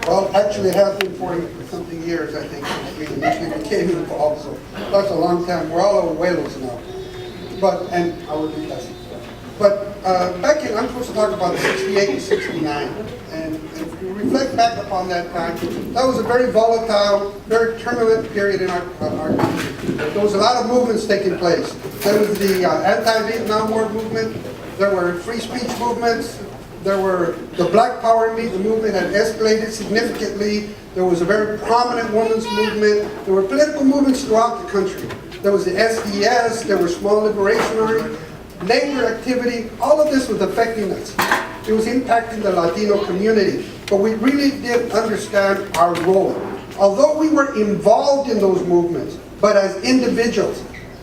Well, actually, it has been 40 something years, I think, since we initially became involved. So that's a long time. We're all abuelos now. But and I would be less. But back in, I'm supposed to talk about 68 and 69, and if you reflect back upon that time, that was a very volatile, very turbulent period in our country. There was a lot of movements taking place. There was the anti-Vietnam War movement. There were free speech movements. There were the Black Power movement had escalated significantly. There was a very prominent women's movement. There were political movements throughout the country. There was the SDS. There were small liberation labor activity. All of this was affecting us. It was impacting the Latino community. But we really did understand our role. Although we were involved in those movements, but as individuals,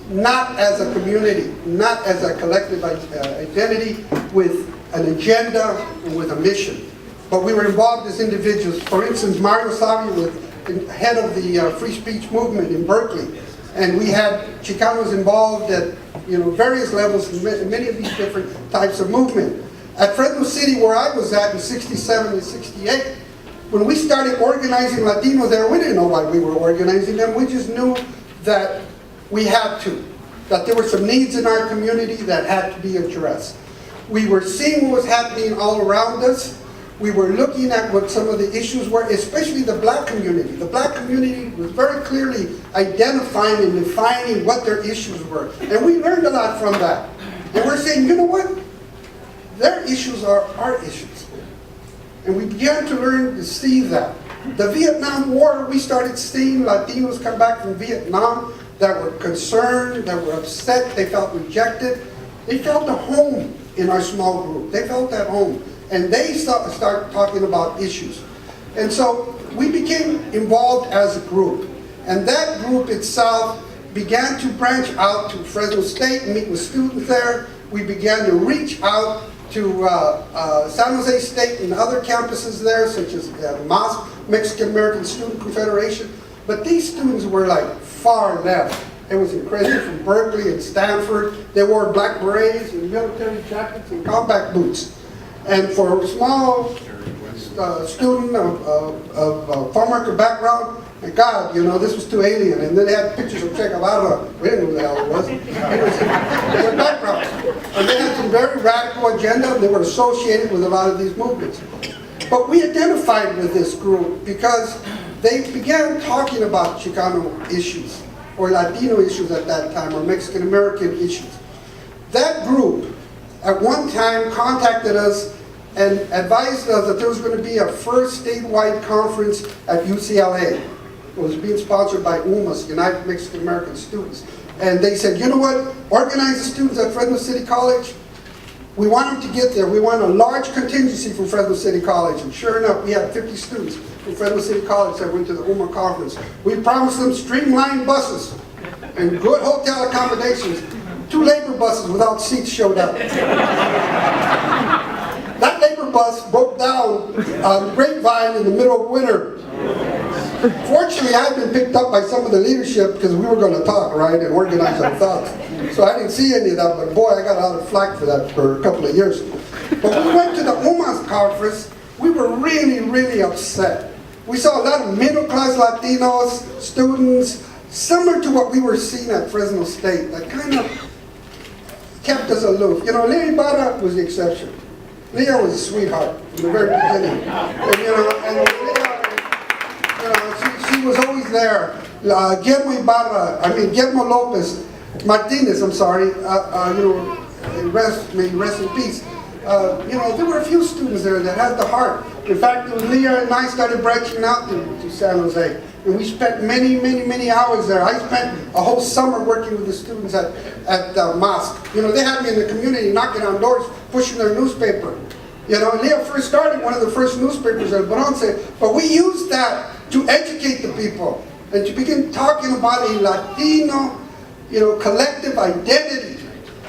not as a community, not as a collective identity with an agenda and with a mission. But we were involved as individuals. For instance, Mario Savio was head of the free speech movement in Berkeley. And we had Chicanos involved at various levels in many of these different types of movement. At Fresno City, where I was at in 67 and 68, when we started organizing Latinos there, we didn't know why we were organizing them. We just knew that we had to, that there were some needs in our community that had to be addressed. We were seeing what was happening all around us. We were looking at what some of the issues were, especially the black community. The black community was very clearly identifying and defining what their issues were. And we learned a lot from that. And we're saying, you know what? Their issues are our issues. And we began to learn to see that. The Vietnam War, we started seeing Latinos come back from Vietnam that were concerned, that were upset, they felt rejected. They felt at home in our small group. They felt at home. And they start talking about issues. And so we became involved as a group. And that group itself began to branch out to Fresno State and meet with students there. We began to reach out to San Jose State and other campuses there, such as MAS, Mexican American Student Confederation. But these students were like far left. It was incredible, from Berkeley and Stanford. They wore black berets and military jackets and combat boots. And for a small student of farm worker background, and God, this was too alien. And then they had pictures of Che Guevara. We didn't know who the hell it was. It was their background. And they had some very radical agenda, and they were associated with a lot of these movements. But we identified with this group because they began talking about Chicano issues, or Latino issues at that time, or Mexican American issues. That group at one time contacted us and advised us that there was going to be a first statewide conference at UCLA. It was being sponsored by UMAS, United Mexican American Students. And they said, you know what, organize the students at Fresno City College. We want them to get there. We want a large contingency from Fresno City College. And sure enough, we had 50 students from Fresno City College that went to the UMA conference. We promised them streamlined buses and good hotel accommodations. 2 labor buses without seats showed up. That labor bus broke down on Grapevine in the middle of winter. Fortunately, I've been picked up by some of the leadership because we were going to talk, right, and organize our thoughts. So I didn't see any of that, but boy, I got a lot of flack for that for a couple of years. But when we went to the UMAS conference, we were really, really upset. We saw a lot of middle-class Latinos, students, similar to what we were seeing at Fresno State, that kind of kept us aloof. Leah Ibarra was the exception. Leah was a sweetheart from the very beginning. And Leah, she was always there. Guillermo Lopez, Martinez, I'm sorry, may rest in peace. There were a few students there that had the heart. In fact, Leah and I started branching out to San Jose. And we spent many, many, many hours there. I spent a whole summer working with the students at mosque. They had me in the community knocking on doors, pushing their newspaper. Leah first started one of the first newspapers at Bronce, but we used that to educate the people and to begin talking about a Latino, collective identity.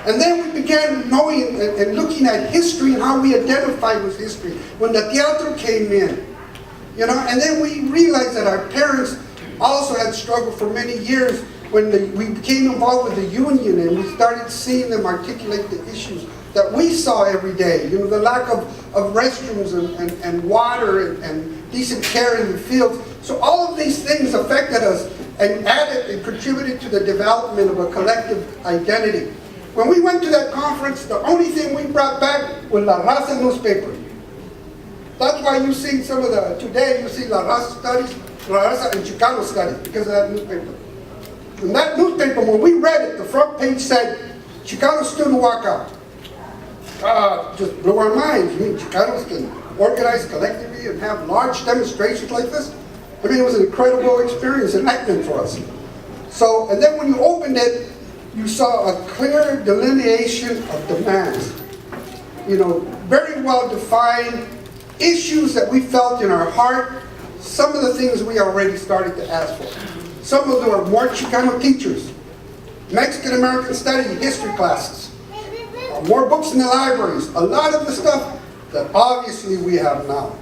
And then we began knowing and looking at history and how we identified with history. When the teatro came in, and then we realized that our parents also had struggled for many years when we became involved with the union and we started seeing them articulate the issues that we saw every day. The lack of restrooms and water and decent care in the fields. So all of these things affected us and added and contributed to the development of a collective identity. When we went to that conference, the only thing we brought back was La Raza newspaper. That's why you see some of the, today you see La Raza studies, La Raza and Chicano studies, because of that newspaper. And that newspaper, when we read it, the front page said, Chicano student walkout. Just blew our minds. You mean Chicanos can organize collectively and have large demonstrations like this? I mean, it was an incredible experience, enlightening for us. So, and then when you opened it, you saw a clear delineation of demands. You know, very well defined issues that we felt in our heart, some of the things we already started to ask for. Some of them are more Chicano teachers, Mexican-American study, history classes, more books in the libraries, a lot of the stuff that obviously we have now.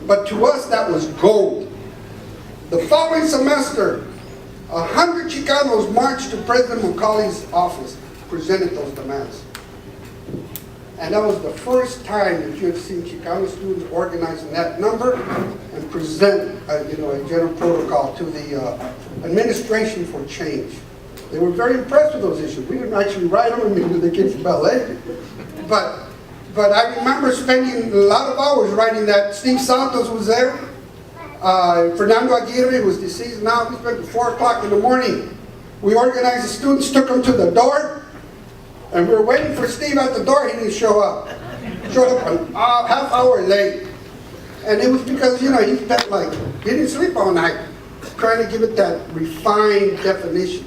But to us, that was gold. The following semester, 100 Chicanos marched to President Macaulay's office, presented those demands. And that was the first time that you have seen Chicano students organize in that number and present a general protocol to the administration for change. They were very impressed with those issues. We didn't actually write them, I mean, they came from LA. But I remember spending a lot of hours writing that. Steve Santos was there. Fernando Aguirre was deceased now. We spent 4 o'clock in the morning. We organized the students, took them to the door, and we were waiting for Steve at the door. He didn't show up. Showed up a half hour late. And it was because, he spent he didn't sleep all night trying to give it that refined definition,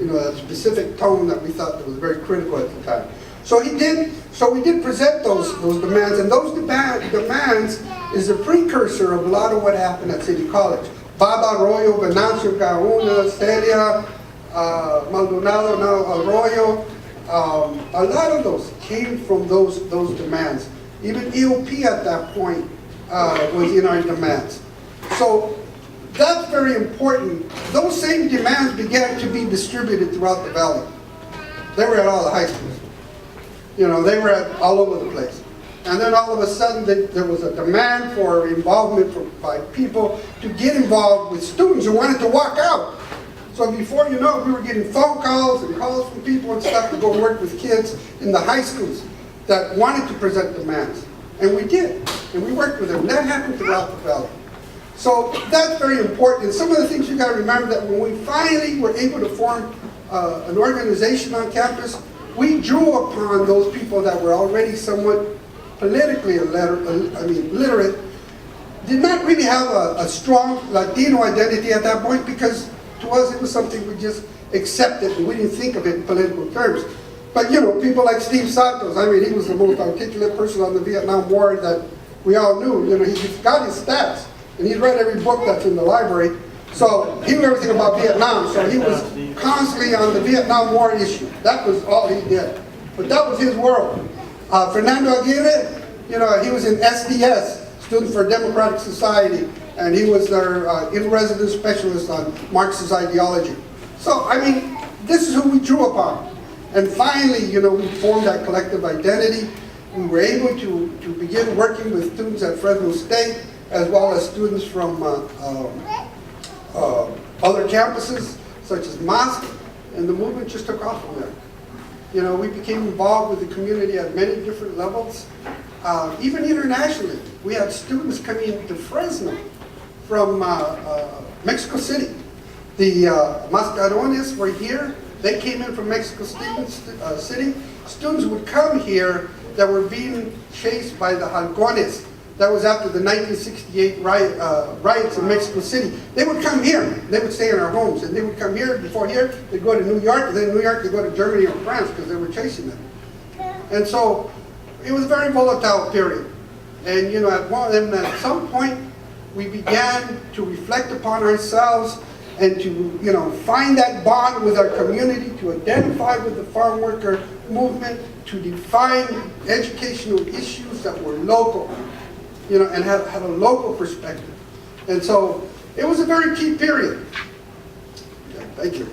a specific tone that we thought that was very critical at the time. So we did present those demands, and those demands is a precursor of a lot of what happened at City College. Baba Arroyo, Venancio Gauna, Celia, Maldonado, now Arroyo, a lot of those came from those demands. Even EOP at that point was in our demands. So that's very important. Those same demands began to be distributed throughout the valley. They were at all the high schools. They were at all over the place. And then all of a sudden there was a demand for involvement by people to get involved with students who wanted to walk out. So before you know it, we were getting phone calls and calls from people and stuff to go work with kids in the high schools that wanted to present demands. And we did. And we worked with them. That happened throughout the valley. So that's very important. And some of the things you got to remember that when we finally were able to form an organization on campus, we drew upon those people that were already somewhat politically literate, did not really have a strong Latino identity at that point, because to us it was something we just accepted and we didn't think of it in political terms. But people like Steve Santos, he was the most articulate person on the Vietnam War that we all knew. He's got his stats and he's read every book that's in the library. So he knew everything about Vietnam, so he was constantly on the Vietnam War issue. That was all he did. But that was his world. Fernando Aguirre, he was in SDS, Students for Democratic Society, and he was their in-residence specialist on Marxist ideology. So, this is who we drew upon. And finally, we formed that collective identity. We were able to begin working with students at Fresno State, as well as students from other campuses, such as Mosque, and the movement just took off from there. We became involved with the community at many different levels, even internationally. We had students coming to Fresno from Mexico City. The Mascarones were here. They came in from Mexico City. Students would come here that were being chased by the Halcones. That was after the 1968 riots in Mexico City. They would come here. They would stay in our homes. And they would come here. Before here, they'd go to New York. And then in New York, they'd go to Germany or France because they were chasing them. And so it was a very volatile period. And, at some point, we began to reflect upon ourselves and to, find that bond with our community, to identify with the farm worker movement, to define educational issues that were local. And had a local perspective. And so it was a very key period. Thank you.